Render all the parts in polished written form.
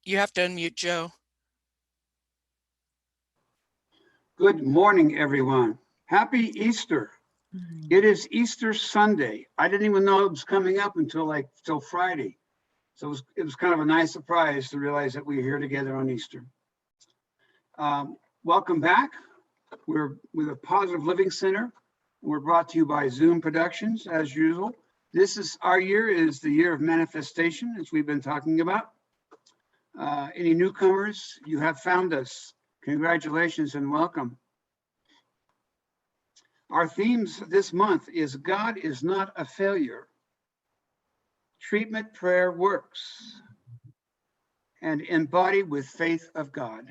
You have to unmute Joe. Good morning, everyone. Happy Easter. It is Easter Sunday. I didn't even know it was coming up until Friday. So it was kind of a nice surprise to realize that we're here together on Easter. Welcome back. We're with a Positive Living Center. We're brought to you by Zoom Productions, as usual. Our year is the year of manifestation, as we've been talking about. Any newcomers, you have found us. Congratulations and welcome. Our themes this month is God is not a failure. Treatment prayer works. And embody with faith of God.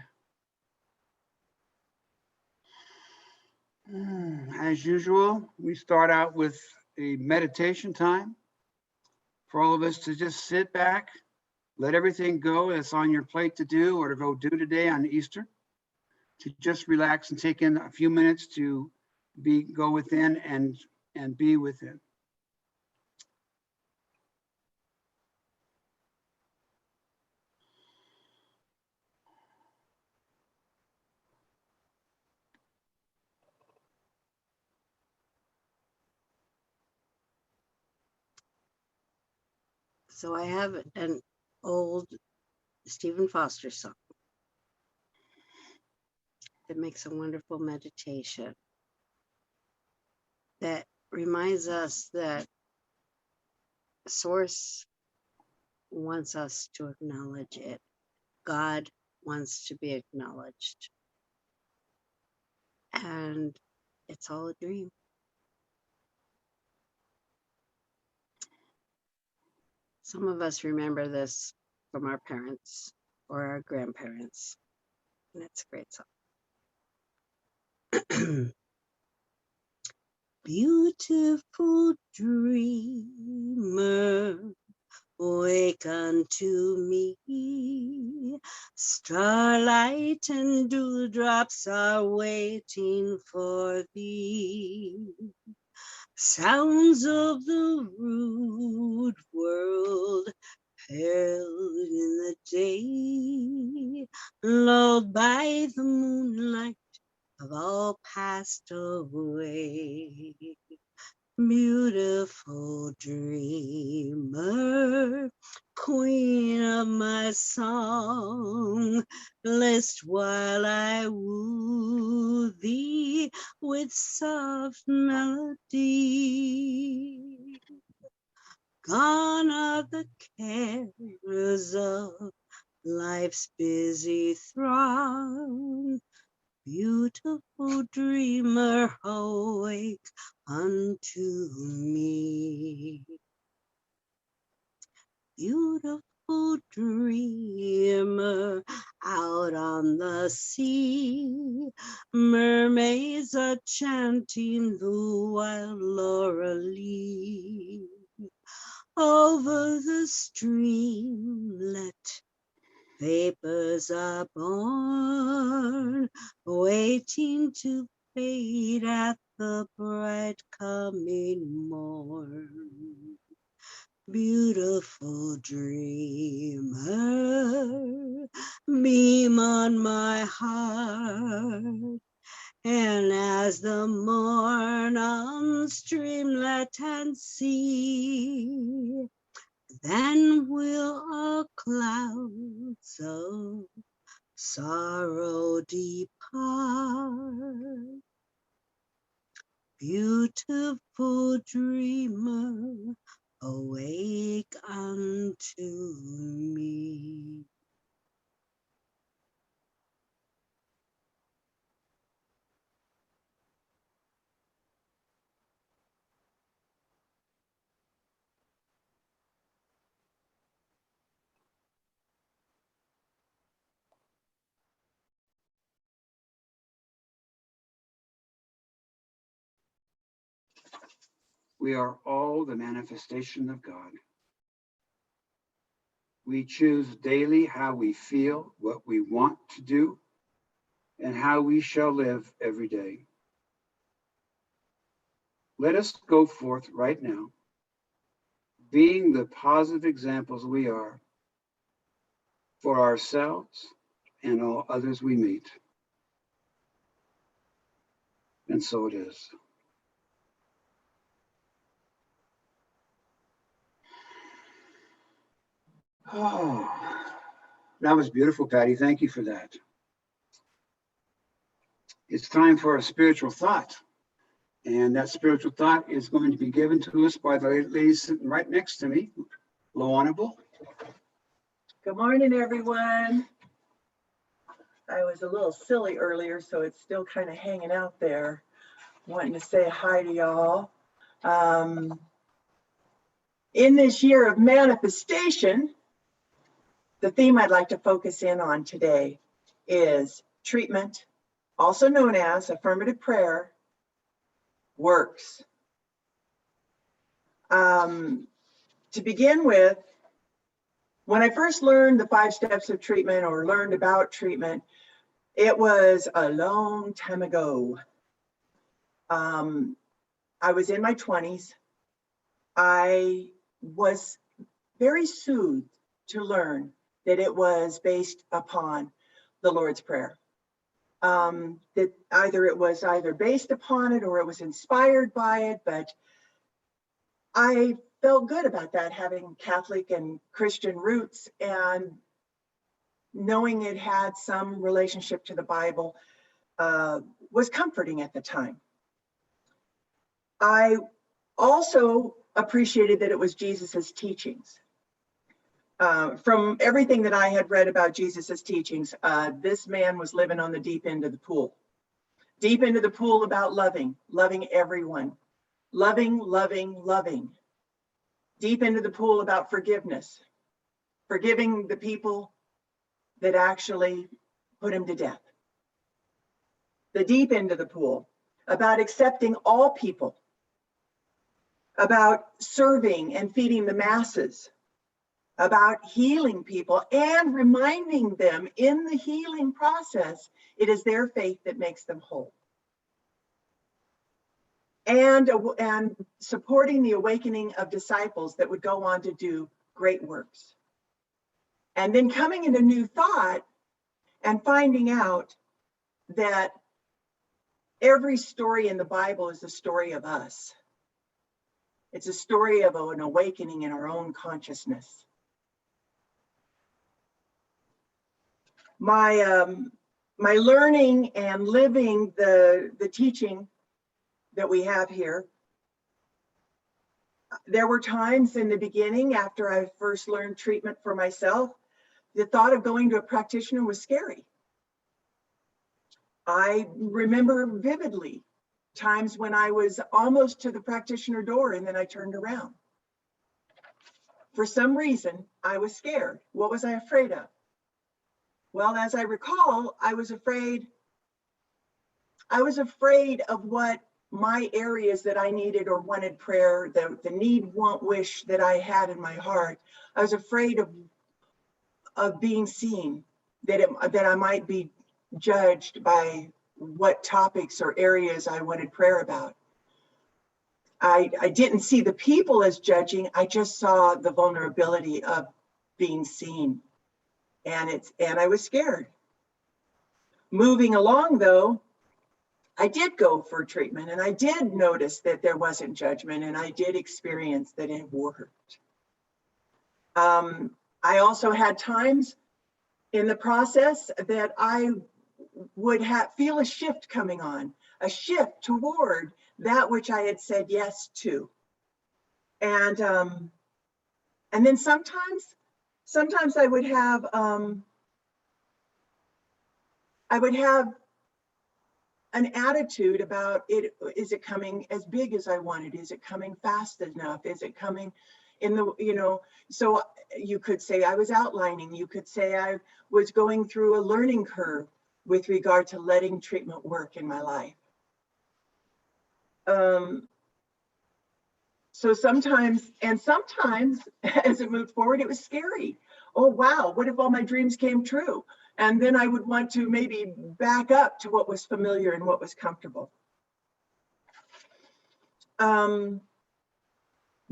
As usual, we start out with a meditation time for all of us to just sit back, let everything go that's on your plate to do or to go do today on Easter, to just relax and take in a few minutes to go within and be within. So I have an old Stephen Foster song that makes a wonderful meditation that reminds us that Source wants us to acknowledge it. God wants to be acknowledged. And it's all a dream. Some of us remember this from our parents or our grandparents. And it's a great song. Beautiful dreamer, wake unto me. Starlight and dewdrops are waiting for thee. Sounds of the rude world held in the day, lulled by the moonlight, have all passed away. Beautiful dreamer, queen of my song, list while I woo thee with soft melody. Gone are the cares of life's busy throng. Beautiful dreamer, awake unto me. Beautiful dreamer, out on the sea, mermaids are chanting the wild laurel. Over the streamlet, vapors are born, waiting to fade at the bright coming morn. Beautiful dreamer, beam on my heart, and as the morn on streamlet and sea, then will all clouds of sorrow depart. Beautiful dreamer, awake unto me. We are all the manifestation of God. We choose daily how we feel, what we want to do, and how we shall live every day. Let us go forth right now, being the positive examples we are, for ourselves and all others we meet. And so it is. Oh, that was beautiful, Patty. Thank you for that. It's time for a spiritual thought. And that spiritual thought is going to be given to us by the lady sitting right next to me, LuJuana. Good morning, everyone. I was a little silly earlier, so it's still kind of hanging out there. Wanting to say hi to y'all. In this year of manifestation, the theme I'd like to focus in on today is treatment, also known as affirmative prayer, works. To begin with, when I first learned the 5 steps of treatment or learned about treatment, it was a long time ago. I was in my 20s. I was very soothed to learn that it was based upon the Lord's Prayer. That either it was based upon it or it was inspired by it, but I felt good about that, having Catholic and Christian roots and knowing it had some relationship to the Bible was comforting at the time. I also appreciated that it was Jesus's teachings. From everything that I had read about Jesus's teachings, this man was living on the deep end of the pool. Deep into the pool about loving everyone. Loving. Deep into the pool about forgiveness. Forgiving the people that actually put him to death. The deep end of the pool about accepting all people. About serving and feeding the masses, about healing people and reminding them in the healing process, it is their faith that makes them whole. And supporting the awakening of disciples that would go on to do great works. And then coming into new thought and finding out that every story in the Bible is a story of us. It's a story of an awakening in our own consciousness. My learning and living the teaching that we have here, there were times in the beginning after I first learned treatment for myself, the thought of going to a practitioner was scary. I remember vividly times when I was almost to the practitioner door and then I turned around. For some reason, I was scared. What was I afraid of? Well, as I recall, I was afraid of what my areas that I needed or wanted prayer, the need, want, wish that I had in my heart. I was afraid of being seen, that I might be judged by what topics or areas I wanted prayer about. I didn't see the people as judging. I just saw the vulnerability of being seen, and I was scared. Moving along though, I did go for treatment and I did notice that there wasn't judgment and I did experience that it worked. I also had times in the process that I would feel a shift coming on, a shift toward that which I had said yes to. And then sometimes I would have an attitude about it. Is it coming as big as I wanted? Is it coming fast enough? Is it coming in the, so you could say I was outlining, you could say I was going through a learning curve with regard to letting treatment work in my life. So sometimes as it moved forward, it was scary. Oh, wow, what if all my dreams came true? And then I would want to maybe back up to what was familiar and what was comfortable.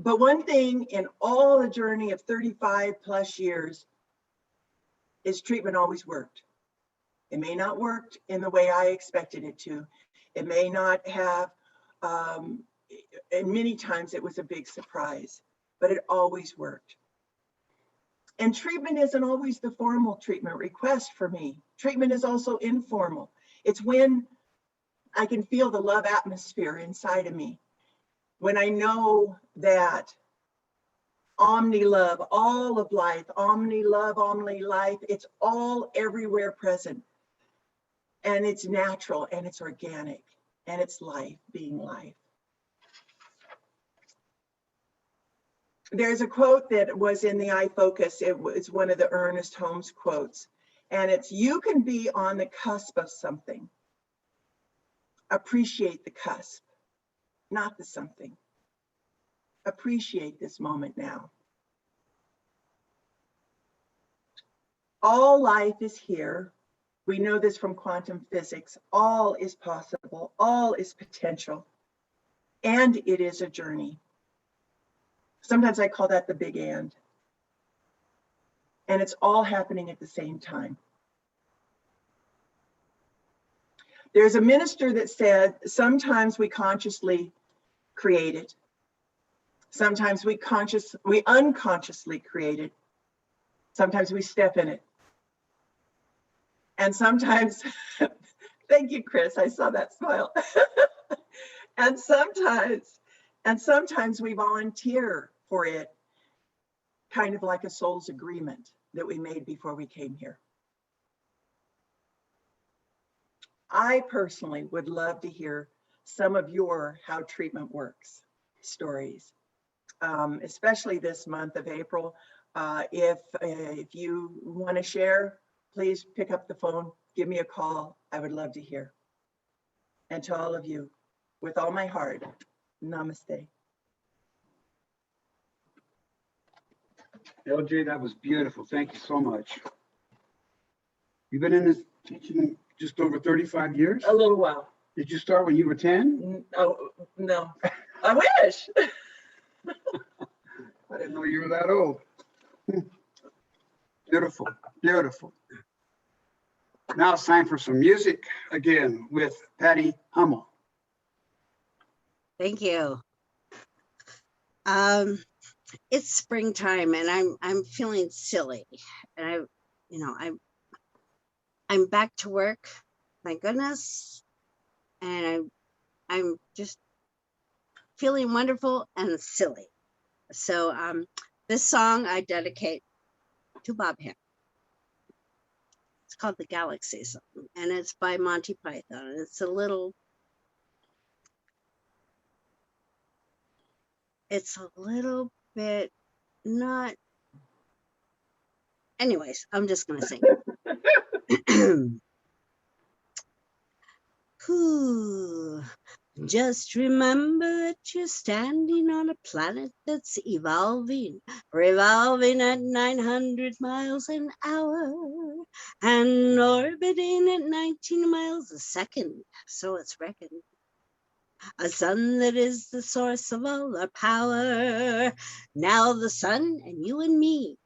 But one thing in all the journey of 35 plus years is treatment always worked. It may not work in the way I expected it to. It may not have, and many times it was a big surprise, but it always worked. And treatment isn't always the formal treatment request for me. Treatment is also informal. It's when I can feel the love atmosphere inside of me. When I know that omni love, all of life, omni love, omni life, it's all everywhere present. And it's natural and it's organic and it's life being life. There's a quote that was in the iFocus. It was one of the Ernest Holmes quotes. And it's, you can be on the cusp of something. Appreciate the cusp, not the something. Appreciate this moment now. All life is here. We know this from quantum physics. All is possible. All is potential. And it is a journey. Sometimes I call that the big and. And it's all happening at the same time. There's a minister that said, sometimes we consciously create it. Sometimes we unconsciously create it. Sometimes we step in it. And sometimes, thank you, Chris, I saw that smile. and sometimes we volunteer for it, kind of like a soul's agreement that we made before we came here. I personally would love to hear some of your how treatment works stories, especially this month of April. If you want to share, please pick up the phone, give me a call. I would love to hear. And to all of you, with all my heart, namaste. LJ, that was beautiful. Thank you so much. You've been in this teaching just over 35 years? A little while. Did you start when you were 10? Oh, no. I wish. I didn't know you were that old. Beautiful, beautiful. Now it's time for some music again with Patty Hummel. Thank you. It's springtime and I'm feeling silly, and I'm back to work, thank goodness, and I'm just feeling wonderful and silly. So this song I dedicate to Bob Ham. It's called The Galaxy Song, and it's by Monty Python. It's a little bit not, anyways, I'm just gonna sing. Ooh, just remember that you're standing on a planet that's evolving, revolving at 900 miles an hour and orbiting at 19 miles a second, so it's reckoned. A sun that is the source of all our power. Now the sun and you and me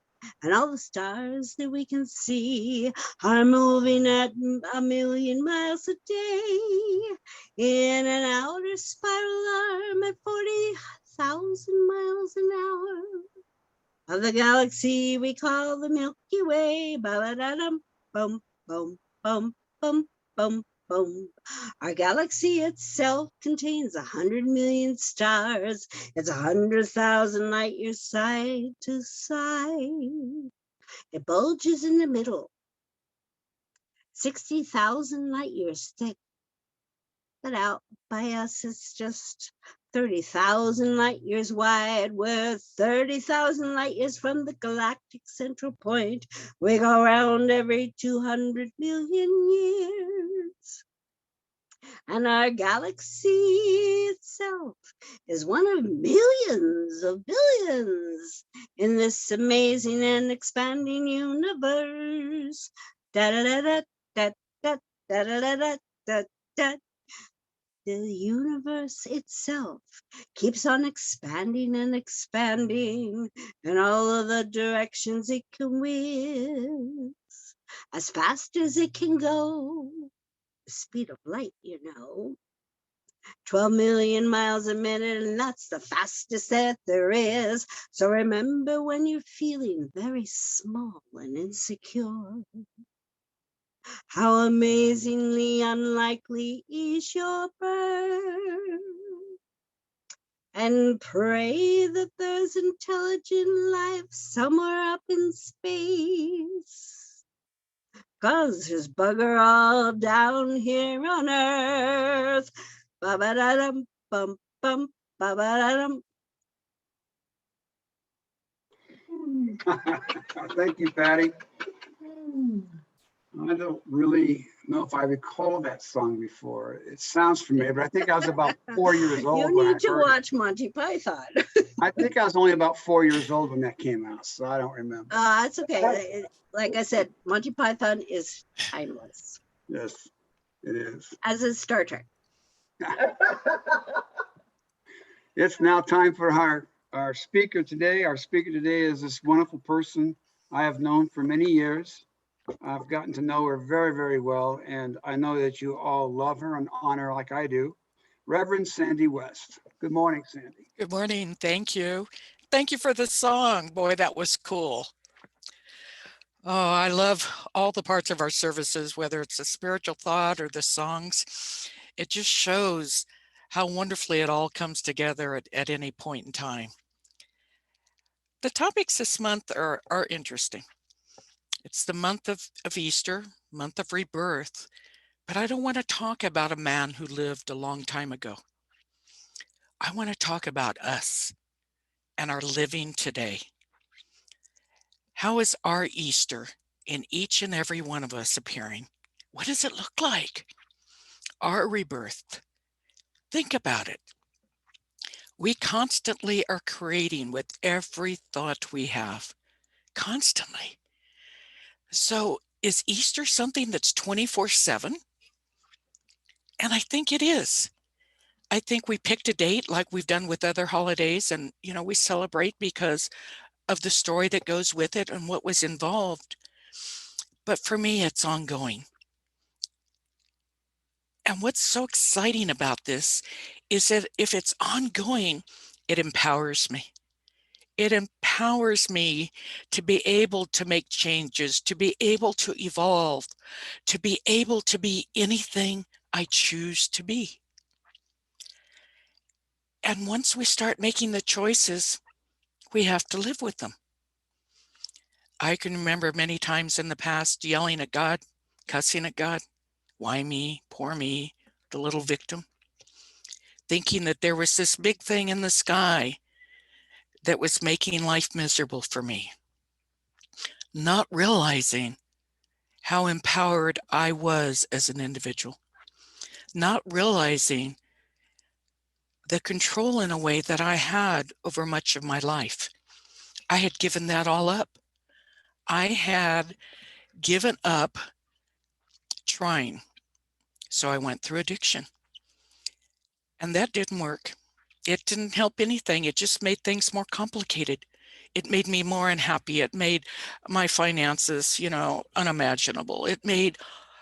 and all the stars that we can see are moving at 1,000,000 miles a day in an outer spiral arm at 40,000 miles an hour of the galaxy we call the Milky Way. Ba-da-da-dum, bum, bum, bum, bum, bum, bum. Our galaxy itself contains 100 million stars. It's 100,000 light years side to side. It bulges in the middle, 60,000 light years thick. But out by us, it's just 30,000 light years wide. We're 30,000 light years from the galactic central point. We go around every 200 million years. And our galaxy itself is one of millions of billions in this amazing and expanding universe. Da-da-da-da-da-da-da-da-da-da. The universe itself keeps on expanding and expanding in all of the directions it can whiz. as fast as it can go. The speed of light, 12 million miles a minute, and that's the fastest that there is. So remember when you're feeling very small and insecure, how amazingly unlikely is your birth. And pray that there's intelligent life somewhere up in space. 'Cause there's bugger all down here on Earth. Ba-ba-da-dum, bum, bum, ba-ba-da-dum. Thank you, Patty. I don't really know if I recall that song before. It sounds familiar, but I think I was about 4 years old You when I need to heard it. watch Monty Python. I think I was only about 4 years old when that came out, so I don't remember. It's okay. Like I said, Monty Python is timeless, Yes, it is. as is Star Trek. It's now time for our speaker today. Our speaker today is this wonderful person I have known for many years. I've gotten to know her very, very well, and I know that you all love her and honor her like I do. Reverend Sandy West. Good morning, Sandy. Good morning. Thank you. Thank you for the song. Boy, that was cool. Oh, I love all the parts of our services, whether it's the spiritual thought or the songs. It just shows how wonderfully it all comes together at any point in time. The topics this month are interesting. It's the month of Easter, month of rebirth, but I don't want to talk about a man who lived a long time ago. I want to talk about us and our living today. How is our Easter in each and every one of us appearing? What does it look like? Our rebirth. Think about it. We constantly are creating with every thought we have, constantly. So is Easter something that's 24/7? And I think it is. I think we picked a date like we've done with other holidays, and we celebrate because of the story that goes with it and what was involved. But for me, it's ongoing. And what's so exciting about this is that if it's ongoing, it empowers me. It empowers me to be able to make changes, to be able to evolve, to be able to be anything I choose to be. And once we start making the choices, we have to live with them. I can remember many times in the past yelling at God, cussing at God, why me, poor me, the little victim, thinking that there was this big thing in the sky that was making life miserable for me, not realizing how empowered I was as an individual, not realizing the control in a way that I had over much of my life. I had given that all up. I had given up trying. So I went through addiction. And that didn't work. It didn't help anything. It just made things more complicated. It made me more unhappy. It made my finances, unimaginable. It made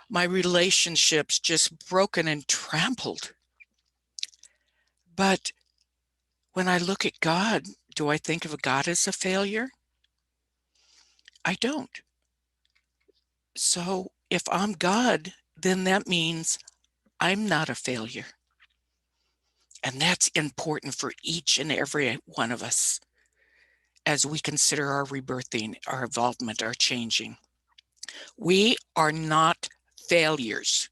my relationships just broken and trampled. But when I look at God, do I think of God as a failure? I don't. So if I'm God, then that means I'm not a failure. And that's important for each and every one of us as we consider our rebirthing, our involvement, our changing. We are not failures.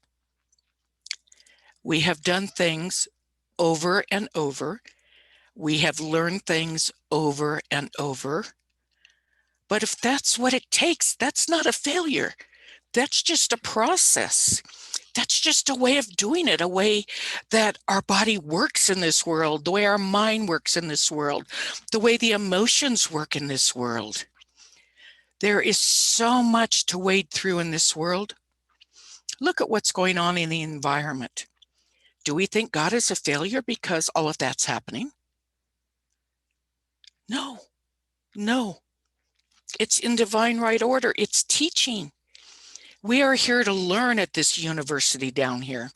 We have done things over and over. We have learned things over and over. But if that's what it takes, that's not a failure. That's just a process. That's just a way of doing it, a way that our body works in this world, the way our mind works in this world, the way the emotions work in this world. There is so much to wade through in this world. Look at what's going on in the environment. Do we think God is a failure because all of that's happening? No. It's in divine right order. It's teaching. We are here to learn at this university down here.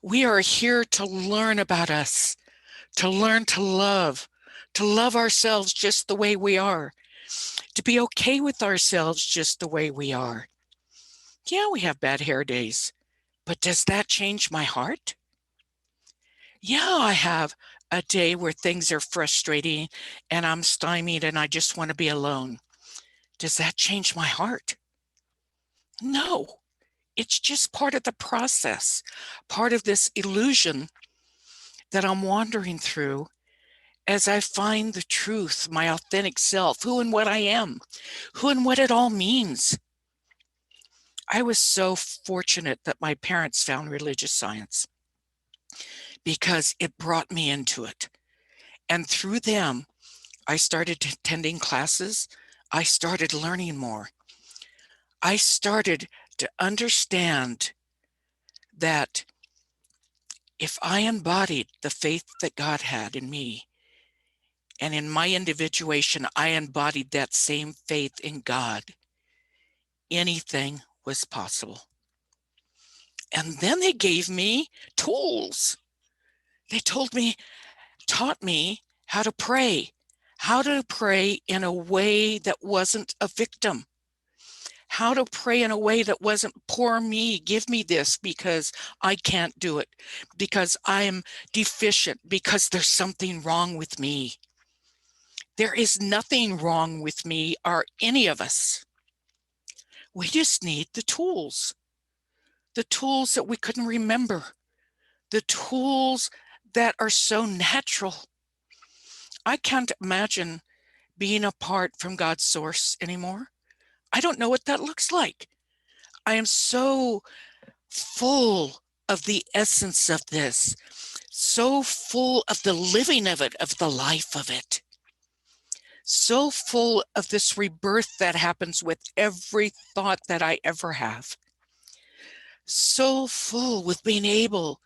We are here to learn about us, to learn to love ourselves just the way we are, to be okay with ourselves just the way we are. Yeah, we have bad hair days, but does that change my heart? Yeah, I have a day where things are frustrating and I'm stymied and I just want to be alone. Does that change my heart? No, it's just part of the process, part of this illusion that I'm wandering through as I find the truth, my authentic self, who and what I am, who and what it all means. I was so fortunate that my parents found religious science because it brought me into it. And through them, I started attending classes. I started learning more. I started to understand that if I embodied the faith that God had in me, and in my individuation, I embodied that same faith in God, anything was possible. And then they gave me tools. They taught me how to pray in a way that wasn't a victim, how to pray in a way that wasn't poor me, give me this because I can't do it, because I'm deficient, because there's something wrong with me. There is nothing wrong with me or any of us. We just need the tools that we couldn't remember, the tools that are so natural. I can't imagine being apart from God's source anymore. I don't know what that looks like. I am so full of the essence of this, so full of the living of it, of the life of it, so full of this rebirth that happens with every thought that I ever have, so full with being able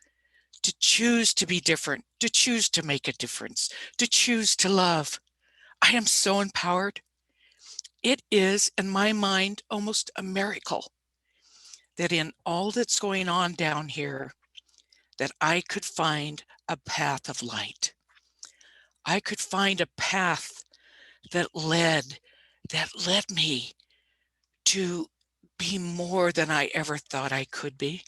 to choose to be different, to choose to make a difference, to choose to love. I am so empowered. It is, in my mind, almost a miracle that in all that's going on down here, that I could find a path of light. I could find a path that led me to be more than I ever thought I could be.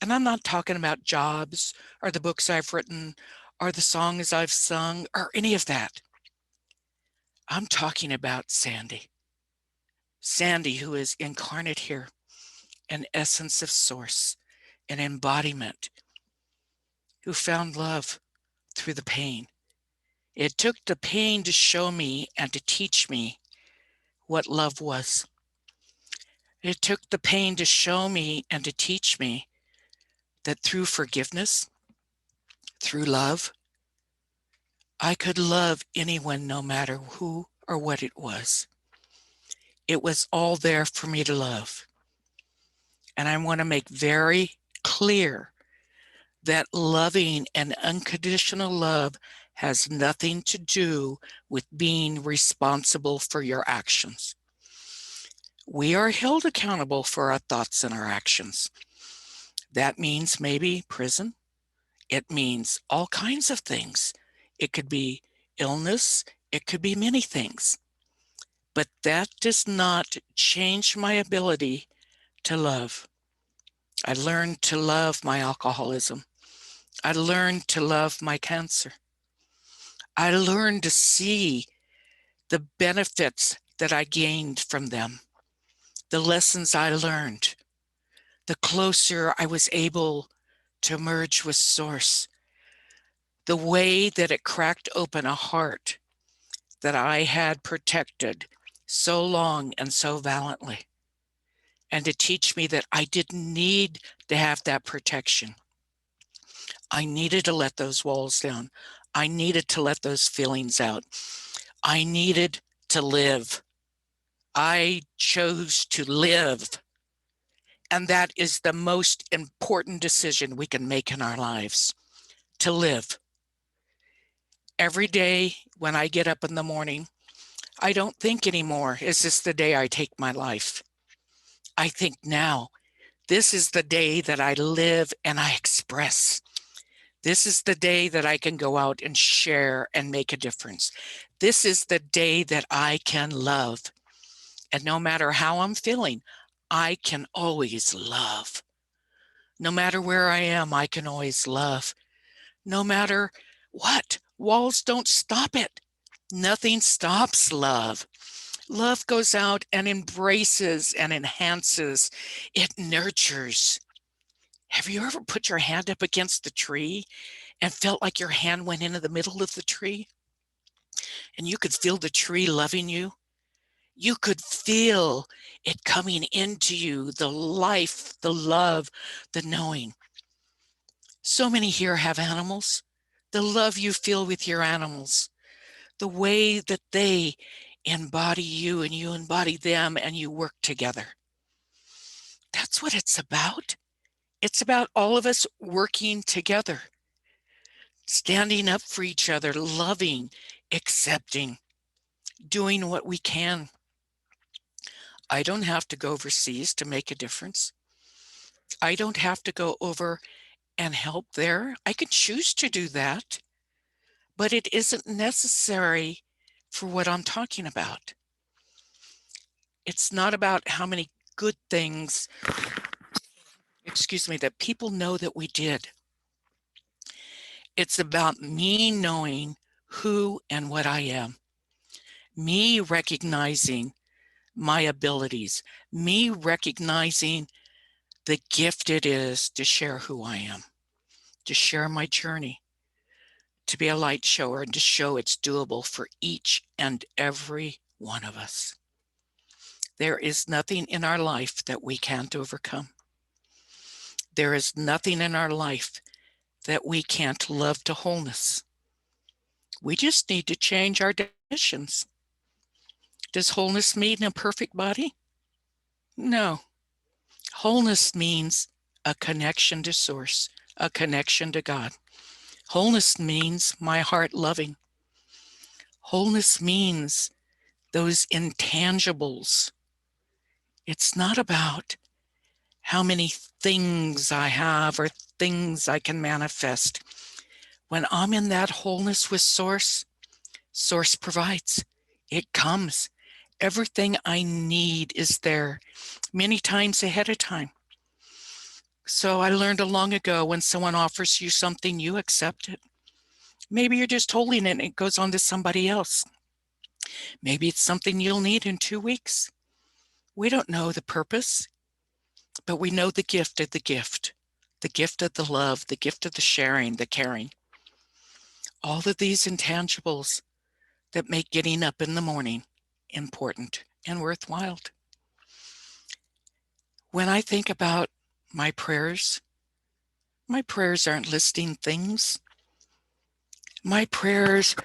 And I'm not talking about jobs or the books I've written or the songs I've sung or any of that. I'm talking about Sandy. Sandy, who is incarnate here, an essence of source, an embodiment, who found love through the pain. It took the pain to show me and to teach me what love was. It took the pain to show me and to teach me that through forgiveness, through love, I could love anyone no matter who or what it was. It was all there for me to love. And I want to make very clear that loving and unconditional love has nothing to do with being responsible for your actions. We are held accountable for our thoughts and our actions. That means maybe prison. It means all kinds of things. It could be illness. It could be many things. But that does not change my ability to love. I learned to love my alcoholism. I learned to love my cancer. I learned to see the benefits that I gained from them, the lessons I learned, the closer I was able to merge with Source, the way that it cracked open a heart that I had protected so long and so valiantly, and to teach me that I didn't need to have that protection. I needed to let those walls down. I needed to let those feelings out. I needed to live. I chose to live. And that is the most important decision we can make in our lives, to live. Every day when I get up in the morning, I don't think anymore, is this the day I take my life? I think now, this is the day that I live and I express. This is the day that I can go out and share and make a difference. This is the day that I can love. And no matter how I'm feeling, I can always love. No matter where I am, I can always love. No matter what, walls don't stop it. Nothing stops love. Love goes out and embraces and enhances. It nurtures. Have you ever put your hand up against the tree and felt like your hand went into the middle of the tree and you could feel the tree loving you? You could feel it coming into you, the life, the love, the knowing. So many here have animals. The love you feel with your animals, the way that they embody you and you embody them and you work together. That's what it's about. It's about all of us working together, standing up for each other, loving, accepting, doing what we can. I don't have to go overseas to make a difference. I don't have to go over and help there. I can choose to do that, but it isn't necessary for what I'm talking about. It's not about how many good things, that people know that we did. It's about me knowing who and what I am, me recognizing my abilities, me recognizing the gift it is to share who I am, to share my journey, to be a light shower and to show it's doable for each and every one of us. There is nothing in our life that we can't overcome. There is nothing in our life that we can't love to wholeness. We just need to change our definitions. Does wholeness mean a perfect body? No. Wholeness means a connection to Source, a connection to God. Wholeness means my heart loving. Wholeness means those intangibles. It's not about how many things I have or things I can manifest. When I'm in that wholeness with Source, Source provides. It comes. Everything I need is there many times ahead of time. So I learned long ago, when someone offers you something, you accept it. Maybe you're just holding it and it goes on to somebody else. Maybe it's something you'll need in 2 weeks. We don't know the purpose, but we know the gift of the love, the gift of the sharing, the caring. All of these intangibles that make getting up in the morning important and worthwhile. When I think about my prayers aren't listing things. My prayers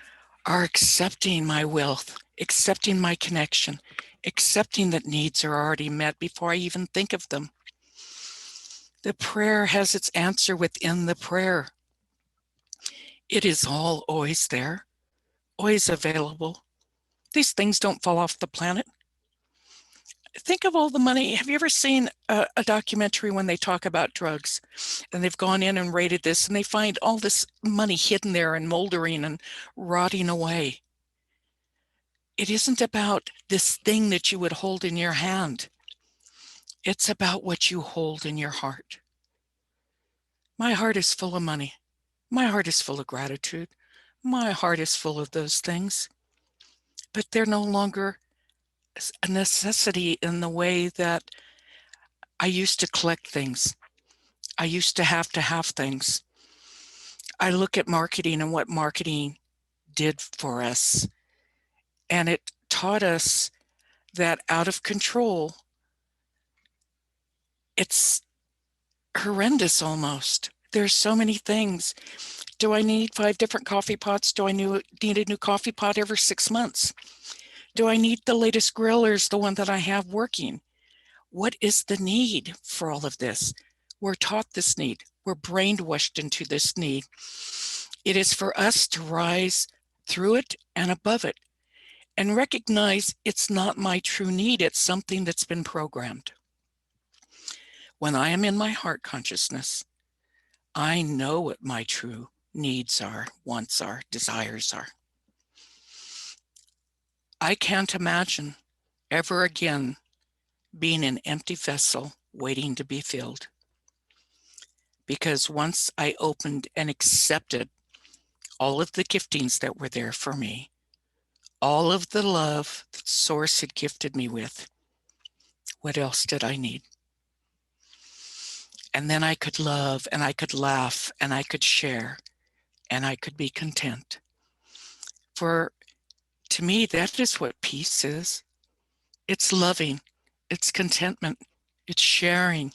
are accepting my wealth, accepting my connection, accepting that needs are already met before I even think of them. The prayer has its answer within the prayer. It is all always there, always available. These things don't fall off the planet. Think of all the money. Have you ever seen a documentary when they talk about drugs and they've gone in and raided this and they find all this money hidden there and moldering and rotting away? It isn't about this thing that you would hold in your hand. It's about what you hold in your heart. My heart is full of money. My heart is full of gratitude. My heart is full of those things, but they're no longer a necessity in the way that I used to collect things. I used to have things. I look at marketing and what marketing did for us, and it taught us that out of control, it's horrendous almost. There's so many things. Do I need 5 different coffee pots? Do I need a new coffee pot every 6 months? Do I need the latest grill, or is the one that I have working? What is the need for all of this? We're taught this need. We're brainwashed into this need. It is for us to rise through it and above it and recognize it's not my true need. It's something that's been programmed. When I am in my heart consciousness, I know what my true needs are, wants are, desires are. I can't imagine ever again being an empty vessel waiting to be filled. Because once I opened and accepted all of the giftings that were there for me, all of the love that Source had gifted me with, what else did I need? And then I could love, and I could laugh, and I could share, and I could be content. For to me, that is what peace is. It's loving, it's contentment, it's sharing.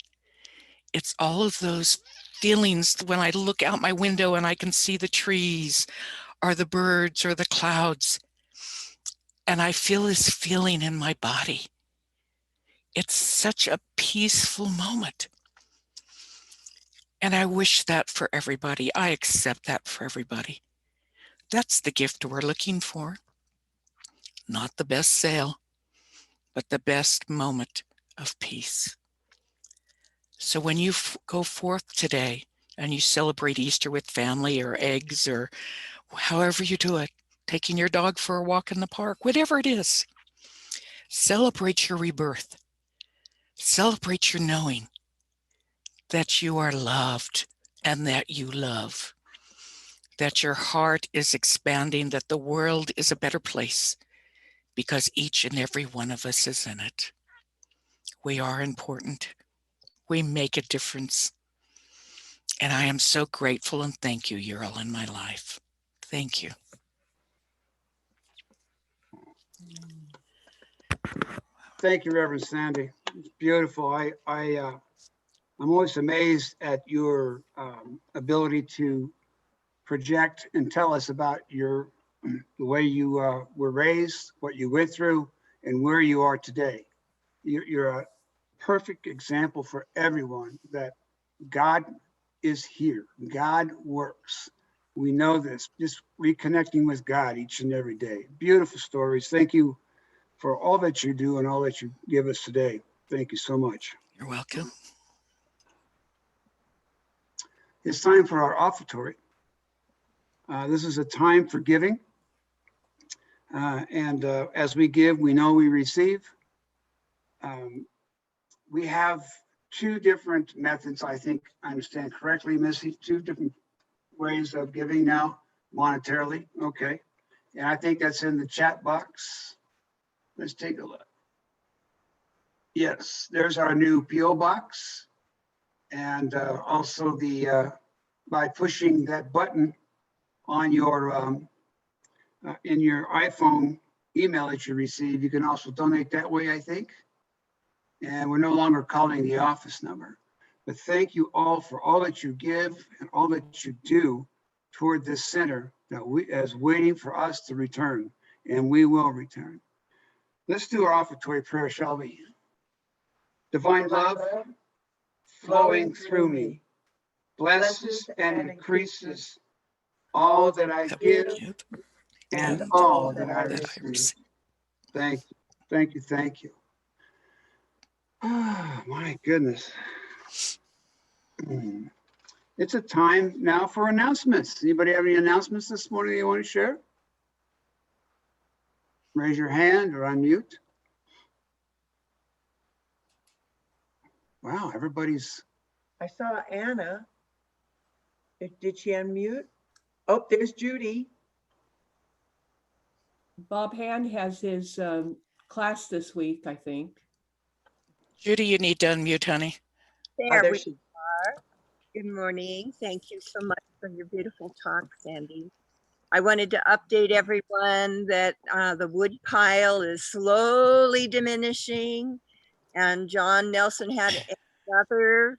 It's all of those feelings when I look out my window and I can see the trees or the birds or the clouds, and I feel this feeling in my body. It's such a peaceful moment. And I wish that for everybody. I accept that for everybody. That's the gift we're looking for. Not the best sale, but the best moment of peace. So when you go forth today and you celebrate Easter with family or eggs or however you do it, taking your dog for a walk in the park, whatever it is, celebrate your rebirth. Celebrate your knowing that you are loved and that you love, that your heart is expanding, that the world is a better place because each and every one of us is in it. We are important. We make a difference. And I am so grateful and thank you. You're all in my life. Thank you. Thank you, Reverend Sandy. It's beautiful. I'm always amazed at your ability to project and tell us about the way you were raised, what you went through, and where you are today. You're a perfect example for everyone that God is here. God works. We know this. Just reconnecting with God each and every day. Beautiful stories. Thank you for all that you do and all that you give us today. Thank you so much. You're welcome. It's time for our offertory. This is a time for giving. And as we give, we know we receive. We have two different methods, I think I understand correctly, Missy, two different ways of giving now monetarily. Okay. And I think that's in the chat box. Let's take a look. Yes, there's our new PO box. And also by pushing that button on your in your iPhone email that you receive, you can also donate that way, I think. And we're no longer calling the office number. But thank you all for all that you give and all that you do toward this center that is waiting for us to return, and we will return. Let's do our offertory prayer, shall we? Divine love flowing through me, blesses and increases all that I give and all that I receive. Thank you, thank you, thank you. Oh, my goodness. It's a time now for announcements. Anybody have any announcements this morning you want to share? Raise your hand or unmute. Wow, everybody's. I saw Anna. Did she unmute? Oh, there's Judy. Bob Hand has his class this week, I think. Judy, you need to unmute, honey. Oh, There we she. are. Good morning. Thank you so much for your beautiful talk, Sandy. I wanted to update everyone that the wood pile is slowly diminishing, and John Nelson had another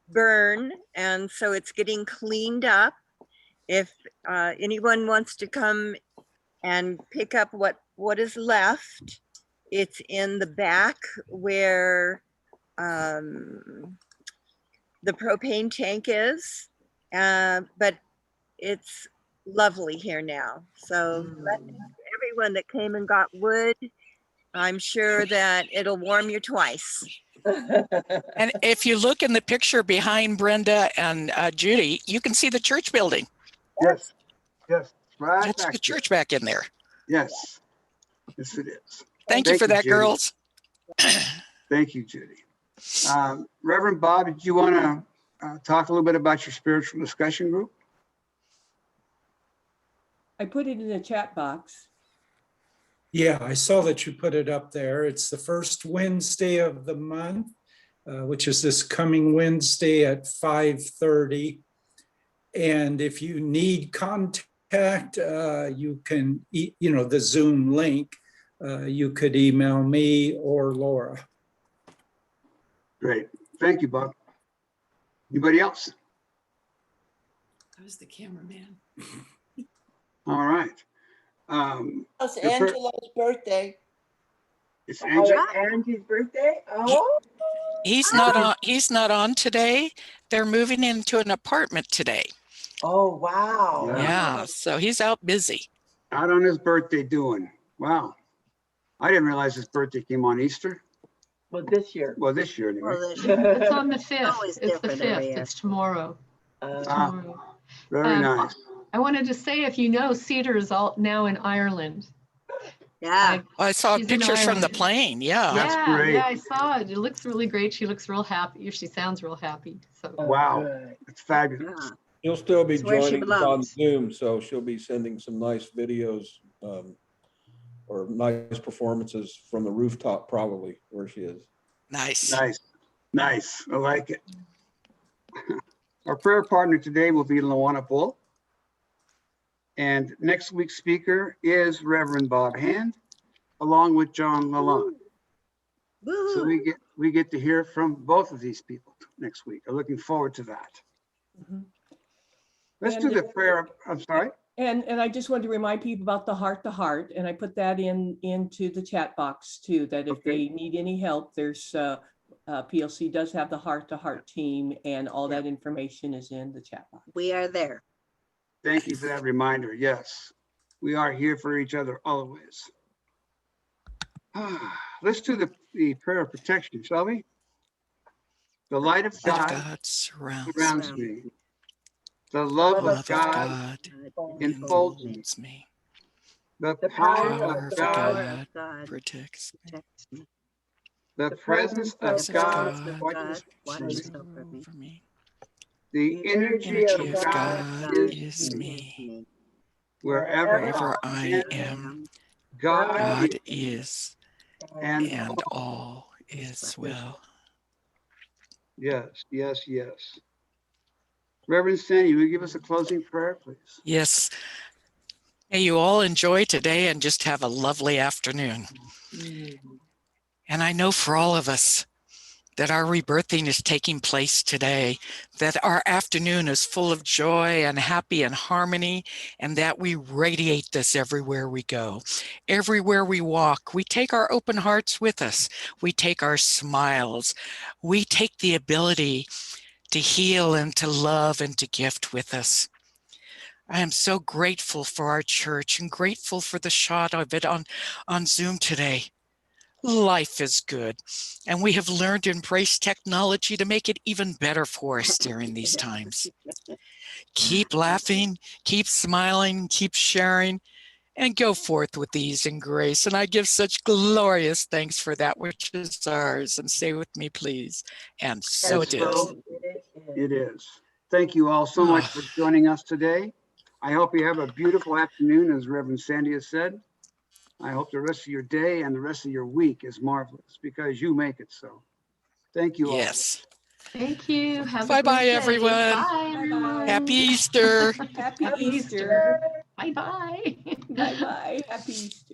burn, and so it's getting cleaned up. If anyone wants to come and pick up what is left, it's in the back where the propane tank is, but it's lovely here now. So everyone that came and got wood, I'm sure that it'll warm you twice. And if you look in the picture behind Brenda and Judy, you can see the church building. Yes, yes, right That's back the there. church back in there. Yes, yes it is. Thank you for that, Judy. girls. Thank you, Judy. Reverend Bob, did you want to talk a little bit about your spiritual discussion group? I put it in the chat box. Yeah, I saw that you put it up there. It's the first Wednesday of the month, which is this coming Wednesday at 5:30. And if you need contact, you can, the Zoom link, you could email me or Laura. Great. Thank you, Bob. Anybody else? I was the cameraman. All right. It's Your prayer- Angela's birthday. It's Oh, Angela. it's Angie's birthday? Oh, He's not on today. They're moving into an apartment today. oh, wow. Yeah. Yeah, so he's out busy. Out on his birthday doing. Wow. I didn't realize his birthday came on Easter. Well, this year. Well, this year anyway. Well, It's on the 5th. Always It's the different every 5th. year. It's tomorrow. Tomorrow. Very nice. I wanted to say, if you know, Cedar is all now in Ireland. Yeah. I saw She's in pictures from the Ireland. plane. Yeah. That's Yeah, great. yeah, I saw it. It looks really great. She looks real happy. She sounds real happy. So Wow. Good. It's fabulous. Yeah. She'll still be It's where she joining us on belongs. Zoom, so she'll be sending some nice videos or nice performances from the rooftop, probably where she is. Nice. Nice. Nice. I like it. Our prayer partner today will be LuJuana Bull. And next week's speaker is Reverend Bob Hand, along with John Lalonde. So Woo-hoo. we get to hear from both of these people next week. I'm looking forward to that. Mhm. Let's And do the the- prayer. I'm sorry. And I just wanted to remind people about the heart to heart, and I put that into the chat box too, that if Okay. they need any help, there's PLC does have the heart to heart team, and all that information is in the chat box. We are there. Thank you for that reminder. Yes, we are here for each other always. Let's do the prayer of protection, shall we? The light of Light of God God surrounds surrounds me. me. The love The love of of God God enfolds me. enfolds me. The The power power of of God, God protects me. Protects me. the presence Presence of of God God watches watches me. over me. over me. The energy Energy of of God God is is me. me. Wherever Wherever I I am, God God is. is, And and all is well. yes, yes, yes. Reverend Sandy, will you give us a closing prayer, please? Yes. May you all enjoy today and just have a lovely afternoon. And I know for all of us that our rebirthing is taking place today, that our afternoon is full of joy and happy and harmony, and that we radiate this everywhere we go. Everywhere we walk, we take our open hearts with us. We take our smiles. We take the ability to heal and to love and to gift with us. I am so grateful for our church and grateful for the shot of it on Zoom today. Life is good, and we have learned to embrace technology to make it even better for us during these times. Keep laughing, keep smiling, keep sharing, and go forth with ease and grace. And I give such glorious thanks for that which is ours. And say with me, please. And so it is. It is. Thank you all so much for joining us today. I hope you have a beautiful afternoon, as Reverend Sandy has said. I hope the rest of your day and the rest of your week is marvelous because you make it so. Thank you all. Yes. thank you. Have a Bye-bye, great day. everyone. Bye, everyone. Happy Easter. Happy Happy Easter. Bye-bye. Bye-bye. Happy Easter.